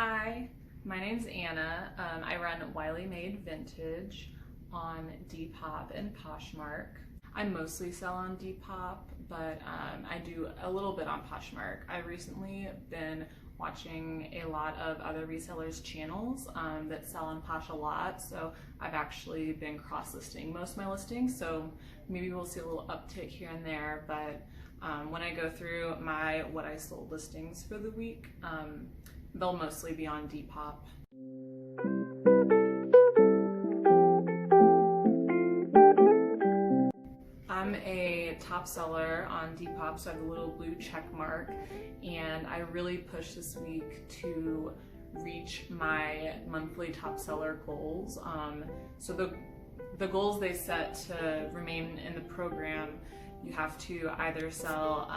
Hi, my name's Anna. I run Wiley Made Vintage on Depop and Poshmark. I mostly sell on Depop, but I do a little bit on Poshmark. I've recently been watching a lot of other resellers' channels that sell on Posh a lot, so I've actually been cross-listing most of my listings, so maybe we'll see a little uptick here and there, but when I go through my what I sold listings for the week, they'll mostly be on Depop. I'm a top seller on Depop, so I have a little blue check mark, and I really pushed this week to reach my monthly top seller goals. So the goals they set to remain in the program, you have to either sell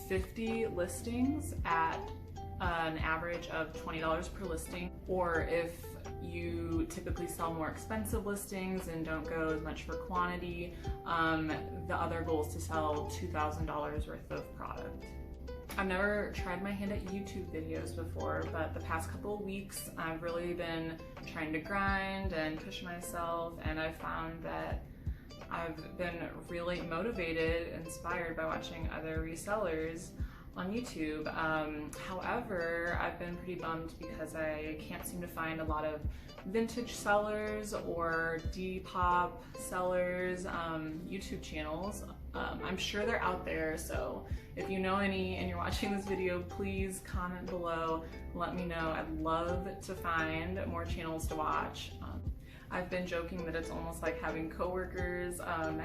50 listings at an average of $20 per listing, or if you typically sell more expensive listings and don't go as much for quantity, the other goal is to sell $2,000 worth of product. I've never tried my hand at YouTube videos before, but the past couple of weeks I've really been trying to grind and push myself, and I've found that I've been really motivated, inspired by watching other resellers on YouTube. However, I've been pretty bummed because I can't seem to find a lot of vintage sellers or Depop sellers YouTube channels. I'm sure they're out there, so if you know any and you're watching this video, please comment below, let me know. I'd love to find more channels to watch. I've been joking that it's almost like having coworkers,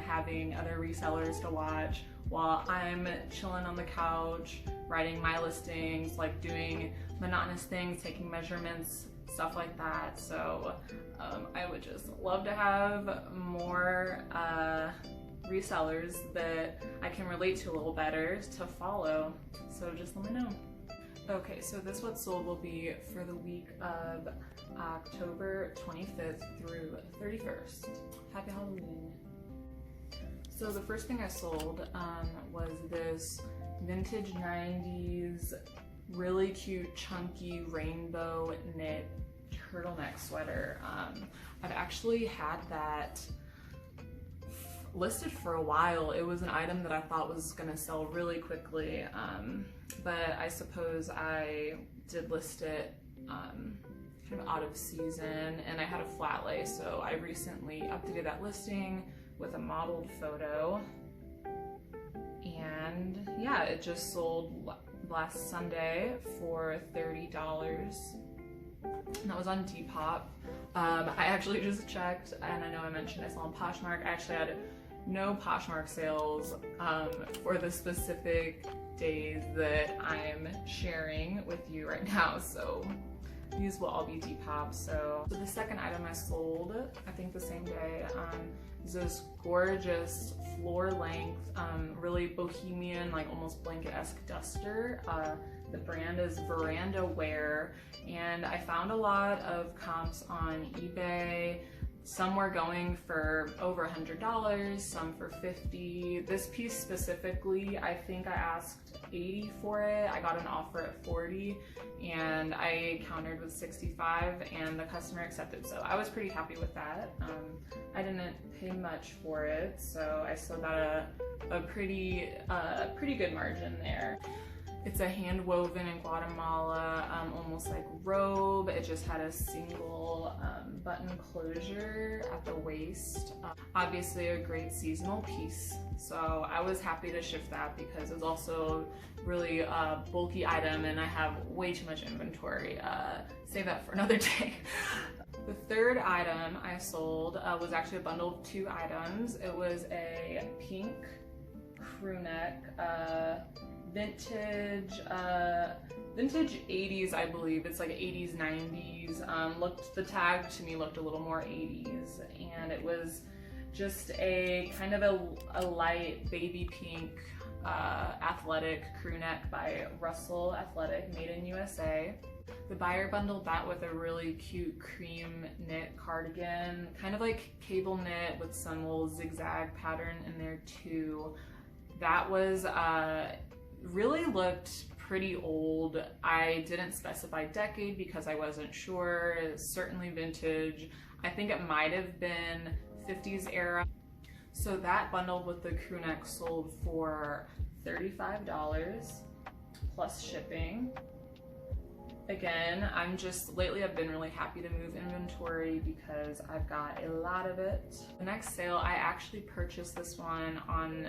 having other resellers to watch while I'm chilling on the couch, writing my listings, like doing monotonous things, taking measurements, stuff like that. So I would just love to have more resellers that I can relate to a little better to follow. So just let me know. Okay, so this what sold will be for the week of October 25th through 31st. Happy Halloween. So the first thing I sold was this vintage 90s, really cute, chunky, rainbow knit turtleneck sweater. I've actually had that listed for a while. It was an item that I thought was gonna sell really quickly, but I suppose I did list it kind of out of season, and I had a flat lay, so I recently updated that listing with a modeled photo, and yeah, it just sold last Sunday for $30, and that was on Depop. I actually just checked, and I know I mentioned I saw on Poshmark. I actually had no Poshmark sales for the specific days that I'm sharing with you right now, so these will all be Depop. So the second item I sold, I think the same day, is this gorgeous floor length, really bohemian, like almost blanket-esque duster. The brand is Veranda Wear, and I found a lot of comps on eBay. Some were going for over $100, some for $50. This piece specifically, I think I asked $80 for it. I got an offer at $40, and I countered with $65, and the customer accepted, so I was pretty happy with that. I didn't pay much for it, so I still got a pretty good margin there. It's a hand woven in Guatemala, almost like robe. It just had a single button closure at the waist. Obviously a great seasonal piece, so I was happy to shift that because it's also really a bulky item and I have way too much inventory. Save that for another day. The third item I sold was actually a bundle of 2 items. It was a pink crew neck, vintage 80s, I believe. It's like 80s, 90s. The tag to me looked a little more 80s, and it was just a kind of a light baby pink athletic crew neck by Russell Athletic, made in USA. The buyer bundled that with a really cute cream knit cardigan, kind of like cable knit with some little zigzag pattern in there too. That was really looked pretty old. I didn't specify decade because I wasn't sure. It's certainly vintage. I think it might have been 50s era. So that bundled with the crew neck sold for $35 plus shipping. Again, lately I've been really happy to move inventory because I've got a lot of it. The next sale, I actually purchased this one on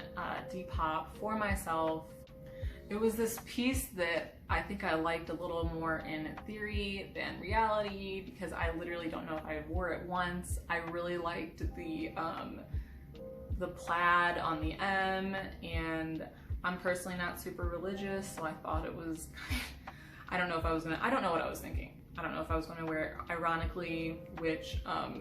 Depop for myself. It was this piece that I think I liked a little more in theory than reality because I literally don't know if I wore it once. I really liked the plaid on the M, and I'm personally not super religious, so I thought it was I don't know what I was thinking. I don't know if I was gonna wear it ironically, which I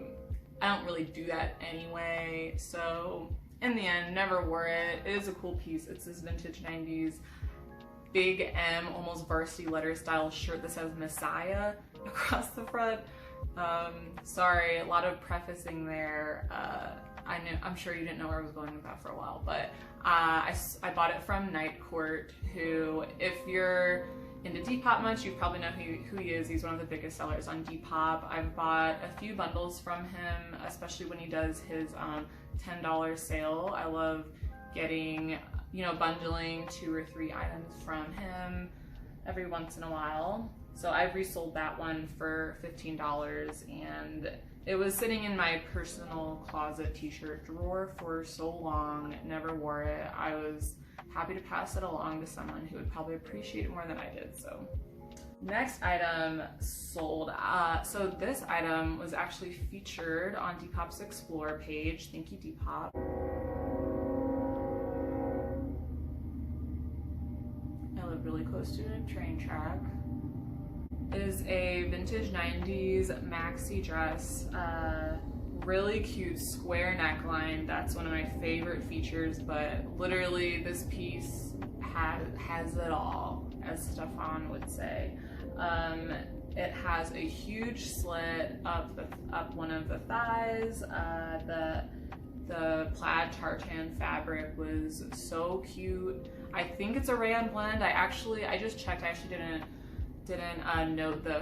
don't really do that anyway. So in the end, never wore it. It is a cool piece. It's this vintage 90s big M, almost varsity letter style shirt that says Messiah across the front. Sorry, a lot of prefacing there. I'm sure you didn't know where I was going with that for a while, but I bought it from Night Court, who, if you're into Depop much, you probably know who he is. He's one of the biggest sellers on Depop. I've bought a few bundles from him, especially when he does his $10 sale. I love getting, bundling 2 or 3 items from him every once in a while. So I've resold that one for $15, and it was sitting in my personal closet t-shirt drawer for so long, never wore it. I was happy to pass it along to someone who would probably appreciate it more than I did. So next item sold. So this item was actually featured on Depop's Explore page. Thank you, Depop. I live really close to a train track. It is a vintage 90s maxi dress, really cute square neckline. That's one of my favorite features, but literally this piece has it all, as Stefan would say. It has a huge slit up one of the thighs. The plaid tartan fabric was so cute. I think it's a rayon blend. I just checked. I actually didn't note the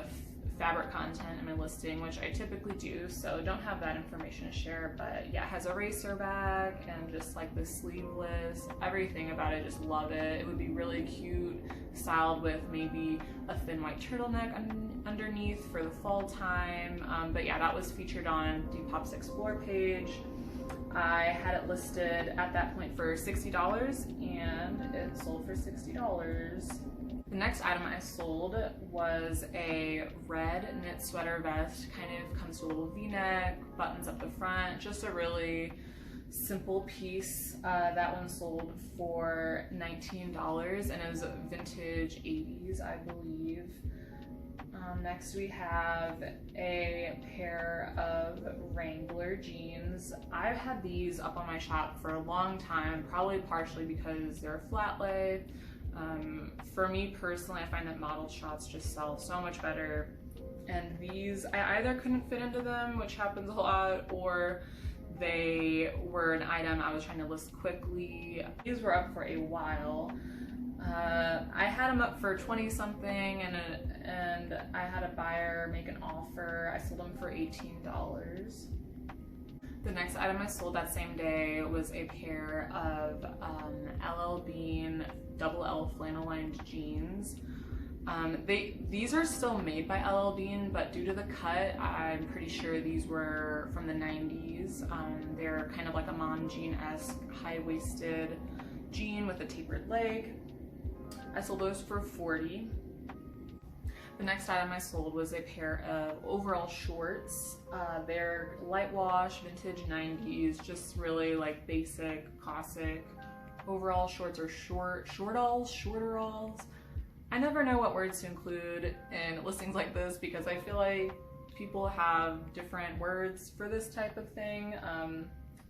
fabric content in my listing, which I typically do, so don't have that information to share. But yeah, it has a racer back and just like the sleeveless, everything about it, just love it. It would be really cute styled with maybe a thin white turtleneck underneath for the fall time. But yeah, that was featured on Depop's Explore page. I had it listed at that point for $60, and it sold for $60. The next item I sold was a red knit sweater vest, kind of comes to a little v-neck, buttons up the front, just a really simple piece. That one sold for $19, and it was vintage 80s, I believe. Next we have a pair of Wrangler jeans. I've had these up on my shop for a long time, probably partially because they're flat lay. For me personally, I find that model shots just sell so much better, and these, I either couldn't fit into them, which happens a lot, or they were an item I was trying to list quickly. These were up for a while. I had them up for 20 something, and I had a buyer make an offer. I sold them for $18. The next item I sold that same day was a pair of LL Bean double L flannel lined jeans. These are still made by LL Bean, but due to the cut, I'm pretty sure these were from the 90s. They're kind of like a mom jean-esque high-waisted jean with a tapered leg. I sold those for $40. The next item I sold was a pair of overall shorts. They're light wash, vintage 90s, just really like basic, classic. Overall shorts are shorteralls. I never know what words to include in listings like this because I feel like people have different words for this type of thing.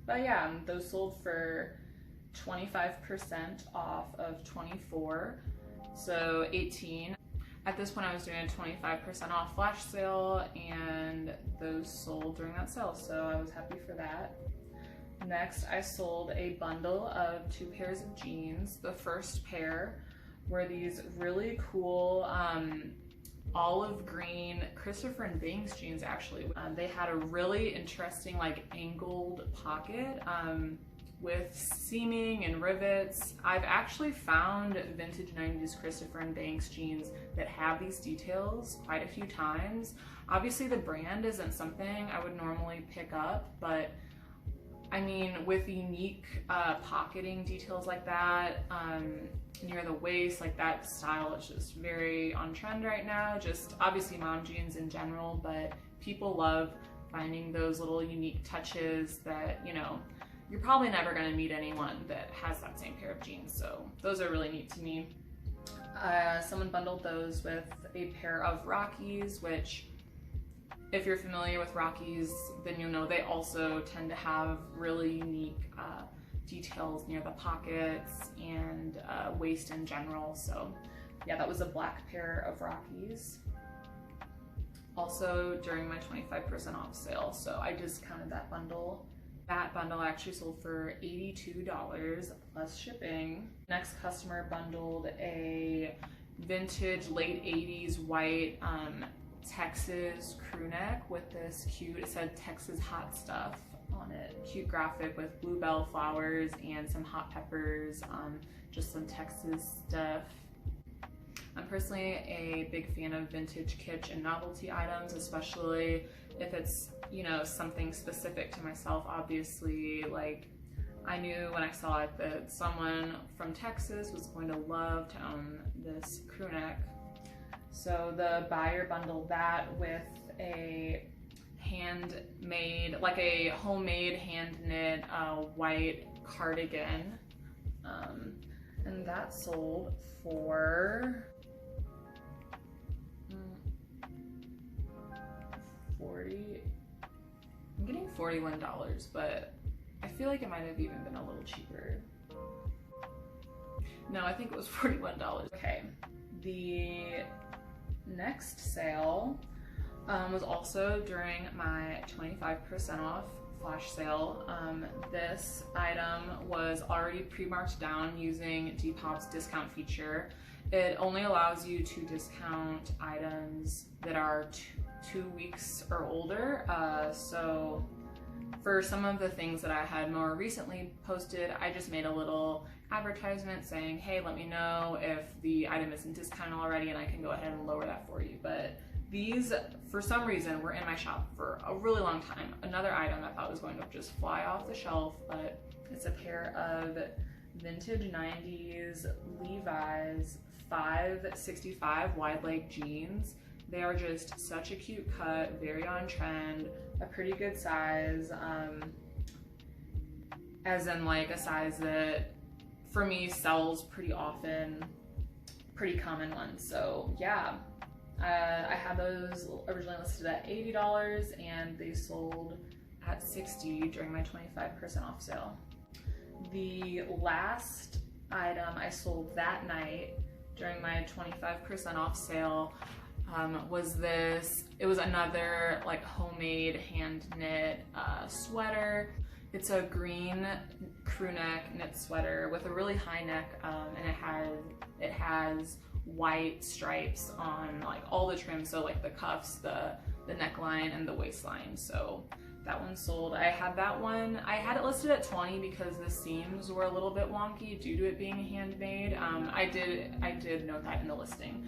But yeah, those sold for 25% off of 24, so 18. At this point I was doing a 25% off flash sale, and those sold during that sale, so I was happy for that. Next, I sold a bundle of 2 pairs of jeans. The first pair were these really cool olive green Christopher & Banks jeans. Actually, they had a really interesting like angled pocket with seaming and rivets. I've actually found vintage 90s Christopher & Banks jeans that have these details quite a few times. Obviously the brand isn't something I would normally pick up, but I mean, with unique pocketing details like that, near the waist, like that style is just very on trend right now. Just obviously mom jeans in general, but people love finding those little unique touches that, you know, you're probably never gonna meet anyone that has that same pair of jeans. So those are really neat to me. Someone bundled those with a pair of Rockies, which if you're familiar with Rockies, then you'll know they also tend to have really unique details near the pockets and waist in general. So yeah, that was a black pair of Rockies. Also during my 25% off sale, so I discounted that bundle. That bundle actually sold for $82 plus shipping. Next customer bundled a vintage late 80s white Texas crew neck with this cute, it said Texas hot stuff on it. Cute graphic with bluebell flowers and some hot peppers, just some Texas stuff. I'm personally a big fan of vintage kitsch and novelty items, especially if it's, you know, something specific to myself. Obviously, like I knew when I saw it that someone from Texas was going to love to own this crew neck. So the buyer bundled that with a handmade, like a homemade hand knit white cardigan, and that sold for I'm getting $41, but I feel like it might have even been a little cheaper. No, I think it was $41. Okay, the next sale was also during my 25% off flash sale. This item was already pre-marked down using Depop's discount feature. It only allows you to discount items that are 2 weeks or older. So for some of the things that I had more recently posted, I just made a little advertisement saying, hey, let me know if the item isn't discounted already and I can go ahead and lower that for you. But these, for some reason, were in my shop for a really long time. Another item I thought was going to just fly off the shelf, but it's a pair of vintage 90s Levi's 565 wide leg jeans. They are just such a cute cut, very on trend, a pretty good size, as in like a size that for me sells pretty often, pretty common one. So yeah, I had those originally listed at $80 and they sold at $60 during my 25% off sale. The last item I sold that night during my 25% off sale was this. It was another like homemade hand knit sweater. It's a green crew neck knit sweater with a really high neck, and it has white stripes on like all the trim, so like the cuffs, the neckline, and the waistline. So that one sold. I had that one, I had it listed at $20 because the seams were a little bit wonky due to it being handmade. I did note that in the listing.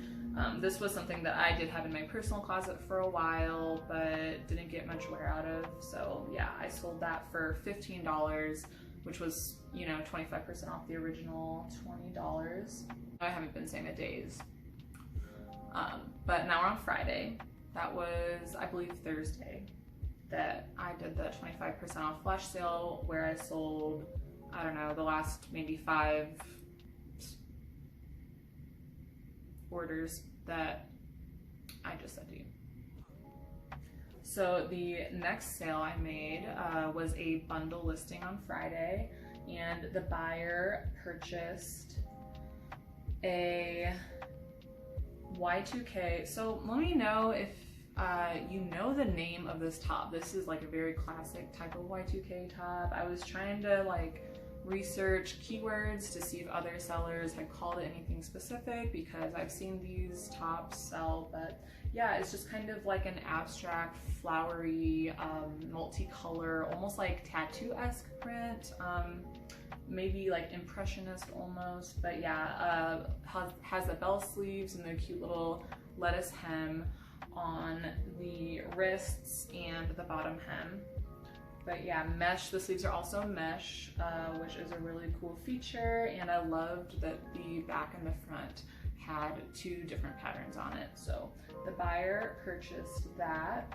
This was something that I did have in my personal closet for a while, but didn't get much wear out of. So yeah, I sold that for $15, which was, you know, 25% off the original $20. I haven't been saying the days. But now we're on Friday. That was, I believe, Thursday that I did the 25% off flash sale where I sold, I don't know, the last maybe 5 orders that I just said to you. So the next sale I made was a bundle listing on Friday, and the buyer purchased a Y2K. So let me know if you know the name of this top. This is like a very classic type of Y2K top. I was trying to like research keywords to see if other sellers had called it anything specific, because I've seen these tops sell, but yeah, it's just kind of like an abstract, flowery, multicolor, almost like tattoo-esque print, maybe like impressionist almost, but yeah, has the bell sleeves and the cute little lettuce hem on the wrists and the bottom hem. But yeah, mesh, the sleeves are also mesh, which is a really cool feature, and I loved that the back and the front had 2 different patterns on it. So the buyer purchased that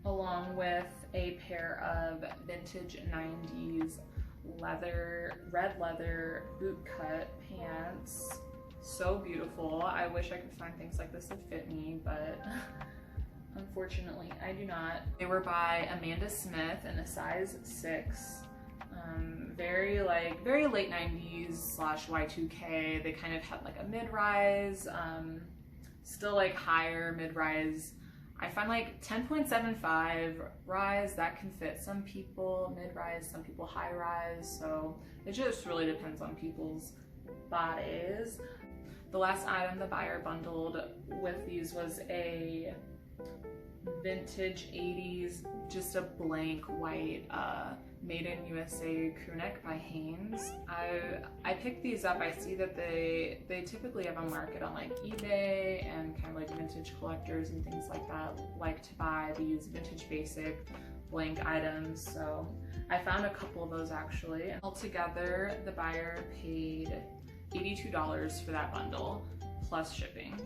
along with a pair of vintage 90s red leather boot cut pants. So beautiful. I wish I could find things like this that fit me, but unfortunately I do not. They were by Amanda Smith in a size 6. Very late 90s slash Y2K. They kind of had like a mid-rise, still like higher mid-rise. I find like 10.75 rise, that can fit some people mid-rise, some people high-rise, so it just really depends on people's bodies. The last item the buyer bundled with these was a vintage 80s, just a blank white Made in USA crew neck by Hanes. I picked these up. I see that they typically have a market on like eBay, and kind of like vintage collectors and things like that like to buy these vintage basic blank items. So I found a couple of those actually. Altogether, the buyer paid $82 for that bundle plus shipping.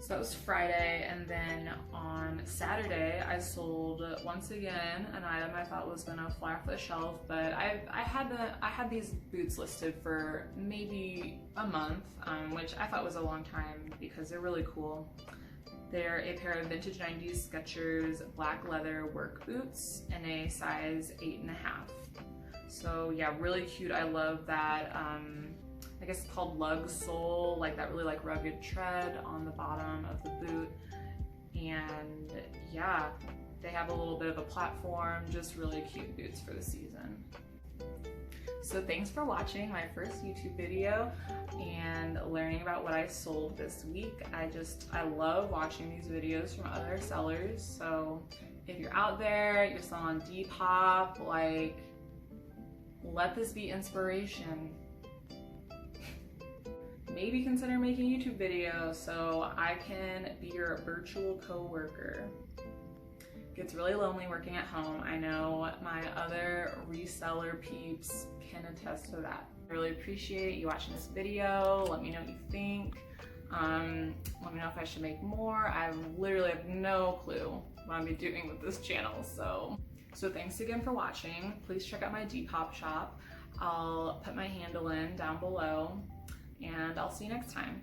So that was Friday, and then on Saturday I sold once again an item I thought was gonna fly off the shelf, but I had these boots listed for maybe a month, which I thought was a long time because they're really cool. They're a pair of vintage 90s Skechers black leather work boots in a size 8.5. So yeah, really cute. I love that. I guess it's called lug sole, like that really like rugged tread on the bottom of the boot. And yeah, they have a little bit of a platform, just really cute boots for the season. So thanks for watching my first YouTube video and learning about what I sold this week. I love watching these videos from other sellers. So if you're out there, you're selling on Depop, like, let this be inspiration. Maybe consider making a YouTube video so I can be your virtual co-worker. Gets really lonely working at home. I know my other reseller peeps can attest to that. I really appreciate you watching this video. Let me know what you think. Let me know if I should make more. I literally have no clue what I'm doing with this channel. So thanks again for watching. Please check out my Depop shop. I'll put my handle in down below, and I'll see you next time.